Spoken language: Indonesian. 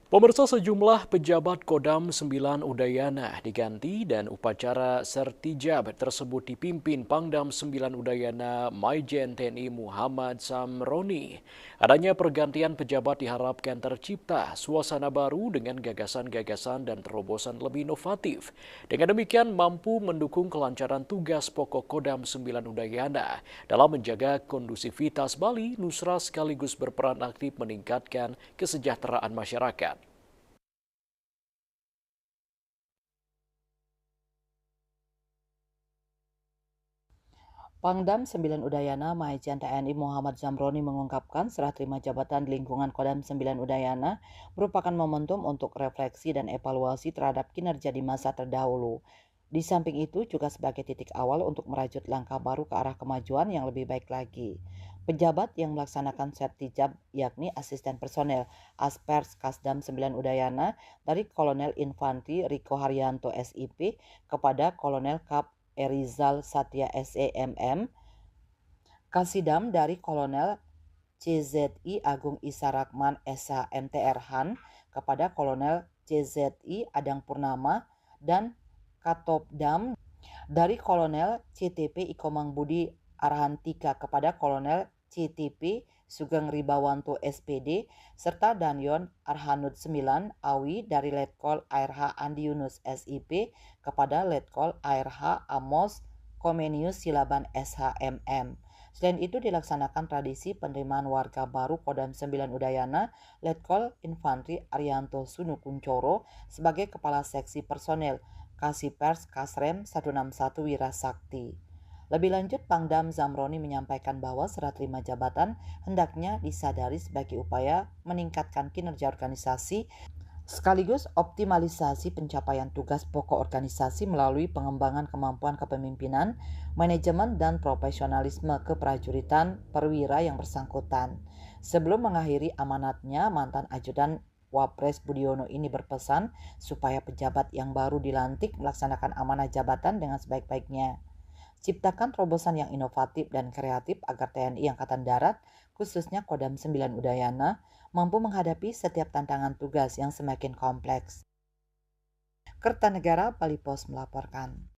Pemirsa, sejumlah pejabat Kodam 9 Udayana diganti dan upacara sertijab tersebut dipimpin Pangdam 9 Udayana Maijen TNI Muhammad Samroni. Adanya pergantian pejabat diharapkan tercipta suasana baru dengan gagasan-gagasan dan terobosan lebih inovatif. Dengan demikian mampu mendukung kelancaran tugas pokok Kodam 9 Udayana dalam menjaga kondusivitas Bali, Nusra sekaligus berperan aktif meningkatkan kesejahteraan masyarakat. Pangdam 9 Udayana Maijen TNI Muhammad Zamroni mengungkapkan serah terima jabatan di lingkungan Kodam 9 Udayana merupakan momentum untuk refleksi dan evaluasi terhadap kinerja di masa terdahulu. Di samping itu juga sebagai titik awal untuk merajut langkah baru ke arah kemajuan yang lebih baik lagi. Pejabat yang melaksanakan sertijab yakni asisten personel Aspers Kasdam 9 Udayana dari Kolonel Infantri Riko Haryanto SIP kepada Kolonel Kap Erizal Satya SEMM, Kasidam dari Kolonel CZI Agung Isa Rahman SH MTR Han kepada Kolonel CZI Adang Purnama dan Katopdam dari Kolonel CTP Ikomang Budi Arhantika kepada Kolonel CTP Sugeng Ribawanto SPD serta Danyon Arhanud 9 Awi dari Letkol ARH Andi Yunus SIP kepada Letkol ARH Amos Komenius Silaban SHMM. Selain itu dilaksanakan tradisi penerimaan warga baru Kodam 9 Udayana Letkol Infantri Arianto Sunu Kuncoro sebagai Kepala Seksi Personel Kasipers Kasrem 161 Wirasakti. Lebih lanjut, Pangdam Zamroni menyampaikan bahwa serah terima jabatan hendaknya disadari sebagai upaya meningkatkan kinerja organisasi sekaligus optimalisasi pencapaian tugas pokok organisasi melalui pengembangan kemampuan kepemimpinan, manajemen, dan profesionalisme keprajuritan perwira yang bersangkutan. Sebelum mengakhiri amanatnya, mantan ajudan Wapres Budiono ini berpesan supaya pejabat yang baru dilantik melaksanakan amanah jabatan dengan sebaik-baiknya. Ciptakan terobosan yang inovatif dan kreatif agar TNI Angkatan Darat, khususnya Kodam 9 Udayana, mampu menghadapi setiap tantangan tugas yang semakin kompleks. Kertanegara Bali Pos melaporkan.